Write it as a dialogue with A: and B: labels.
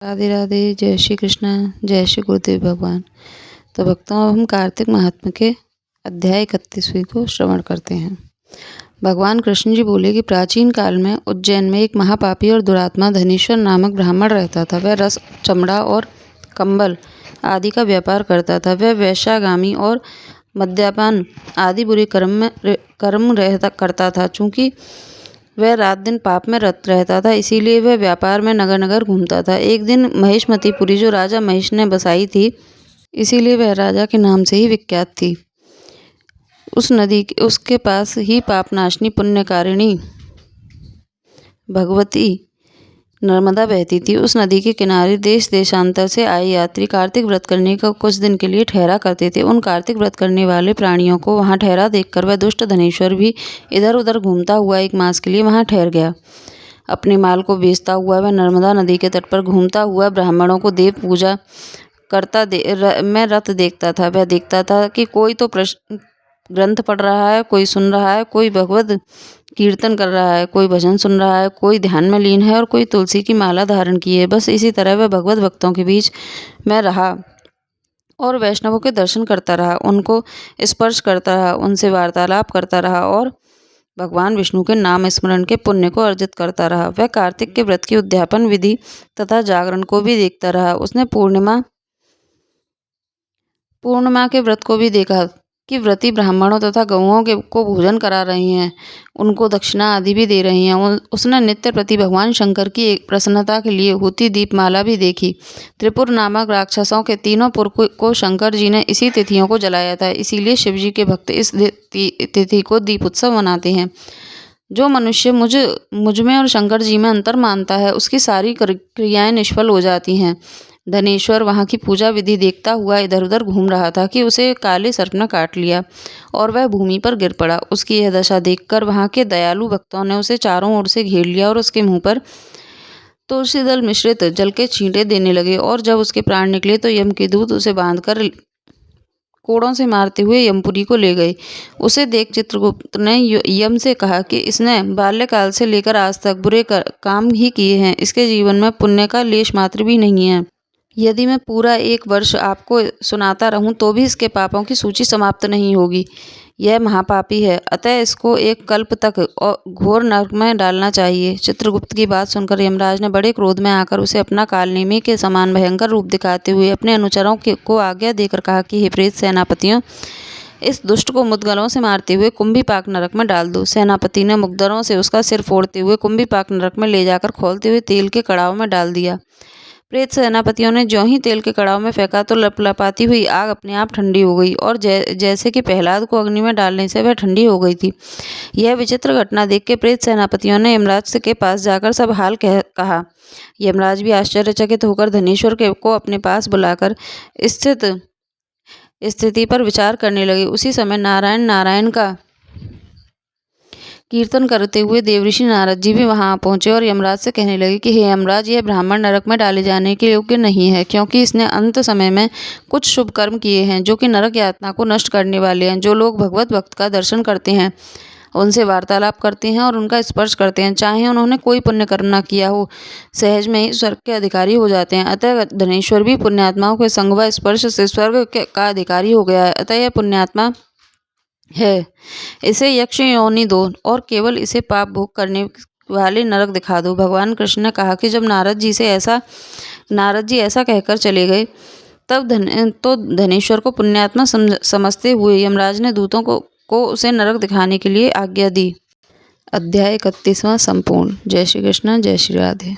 A: राधे राधे। जय श्री कृष्णा। जय श्री गुरुदेव भगवान। तो भक्तों, अब हम कार्तिक महात्म्य के अध्याय 31वें को श्रवण करते हैं। भगवान कृष्ण जी बोले कि प्राचीन काल में उज्जैन में एक महापापी और दुरात्मा धनेश्वर नामक ब्राह्मण रहता था। वह रस, चमड़ा और कंबल आदि का व्यापार करता था। वह वेश्यागामी और मद्यपान आदि बुरे कर्म करता था। चूँकि वह रात दिन पाप में रत रहता था, इसीलिए वह व्यापार में नगर नगर घूमता था। एक दिन महेशमतीपुरी, जो राजा महेश ने बसाई थी, इसीलिए वह राजा के नाम से ही विख्यात थी, उस नदी उसके पास ही पापनाशनी पुण्यकारिणी भगवती नर्मदा बहती थी। उस नदी के किनारे देश देशांतर से आए यात्री कार्तिक व्रत करने का कुछ दिन के लिए ठहरा करते थे। उन कार्तिक व्रत करने वाले प्राणियों को वहां ठहरा देखकर वह दुष्ट धनेश्वर भी इधर उधर घूमता हुआ 1 मास के लिए वहां ठहर गया। अपने माल को बेचता हुआ वह नर्मदा नदी के तट पर घूमता हुआ ब्राह्मणों को देव पूजा करता में रत देखता था। वह देखता था कि कोई तो ग्रंथ पढ़ रहा है, कोई सुन रहा है, कोई भगवत कीर्तन कर रहा है, कोई भजन सुन रहा है, कोई ध्यान में लीन है और कोई तुलसी की माला धारण की है। बस इसी तरह वह भगवत भक्तों के बीच में रहा और वैष्णवों के दर्शन करता रहा, उनको स्पर्श करता रहा, उनसे वार्तालाप करता रहा और भगवान विष्णु के नाम स्मरण के पुण्य को अर्जित करता रहा। वह कार्तिक के व्रत की उद्यापन विधि तथा जागरण को भी देखता रहा। उसने पूर्णिमा के व्रत को भी देखा कि व्रती ब्राह्मणों तथा गौओं को भोजन करा रही हैं, उनको दक्षिणा आदि भी दे रही हैं। उसने नित्य प्रति भगवान शंकर की एक प्रसन्नता के लिए होती दीपमाला भी देखी। त्रिपुर नामक राक्षसों के 3 पुर को शंकर जी ने इसी तिथियों को जलाया था, इसीलिए शिव जी के भक्त इस तिथि को दीप उत्सव मनाते हैं। जो मनुष्य मुझ में और शंकर जी में अंतर मानता है, उसकी सारी क्रियाएं निष्फल हो जाती हैं। धनेश्वर वहाँ की पूजा विधि देखता हुआ इधर उधर घूम रहा था कि उसे काले सर्प ने काट लिया और वह भूमि पर गिर पड़ा। उसकी यह दशा देखकर वहाँ के दयालु भक्तों ने उसे चारों ओर से घेर लिया और उसके मुंह पर तुलसी दल मिश्रित जल के छींटे देने लगे। और जब उसके प्राण निकले तो यम के दूत उसे बांधकर कोड़ों से मारते हुए यमपुरी को ले गए। उसे देख चित्रगुप्त ने यम से कहा कि इसने बाल्यकाल से लेकर आज तक बुरे काम ही किए हैं, इसके जीवन में पुण्य का लेश मात्र भी नहीं है। यदि मैं पूरा 1 वर्ष आपको सुनाता रहूं तो भी इसके पापों की सूची समाप्त नहीं होगी। यह महापापी है, अतः इसको 1 कल्प तक घोर नरक में डालना चाहिए। चित्रगुप्त की बात सुनकर यमराज ने बड़े क्रोध में आकर उसे अपना कालनेमी के समान भयंकर रूप दिखाते हुए अपने अनुचरों को आज्ञा देकर कहा कि हे प्रेत सेनापतियों, इस दुष्ट को मुद्गलों से मारते हुए कुंभीपाक नरक में डाल दो। सेनापति ने मुद्गलों से उसका सिर फोड़ते हुए कुंभीपाक नरक में ले जाकर खौलते हुए तेल के कड़ाव में डाल दिया। प्रेत सेनापतियों ने ज्यों ही तेल के कड़ाव में फेंका तो लपलपाती हुई आग अपने आप ठंडी हो गई और जैसे कि प्रहलाद को अग्नि में डालने से वह ठंडी हो गई थी। यह विचित्र घटना देख के प्रेत सेनापतियों ने यमराज के पास जाकर सब हाल कहा। यमराज भी आश्चर्यचकित होकर धनेश्वर को अपने पास बुलाकर स्थिति पर विचार करने लगे। उसी समय नारायण नारायण का कीर्तन करते हुए देवऋषि नारद जी भी वहां पहुंचे और यमराज से कहने लगे कि हे यमराज, यह ब्राह्मण नरक में डाले जाने के योग्य नहीं है, क्योंकि इसने अंत समय में कुछ शुभ कर्म किए हैं जो कि नरक यातना को नष्ट करने वाले हैं। जो लोग भगवत भक्त का दर्शन करते हैं, उनसे वार्तालाप करते हैं और उनका स्पर्श करते हैं, चाहे उन्होंने कोई पुण्य कर्म न किया हो, सहज में ही स्वर्ग के अधिकारी हो जाते हैं। अतः धनेश्वर भी पुण्यात्माओं के संग व स्पर्श से स्वर्ग का अधिकारी हो गया है। अतः यह पुण्यात्मा है, इसे यक्ष योनि दो और केवल इसे पाप भोग करने वाले नरक दिखा दो। भगवान कृष्ण ने कहा कि जब नारद जी ऐसा कहकर चले गए तब धनेश्वर को पुण्यात्मा समझते हुए यमराज ने दूतों को उसे नरक दिखाने के लिए आज्ञा दी। अध्याय 31वां संपूर्ण। जय श्री कृष्ण। जय श्री राधे।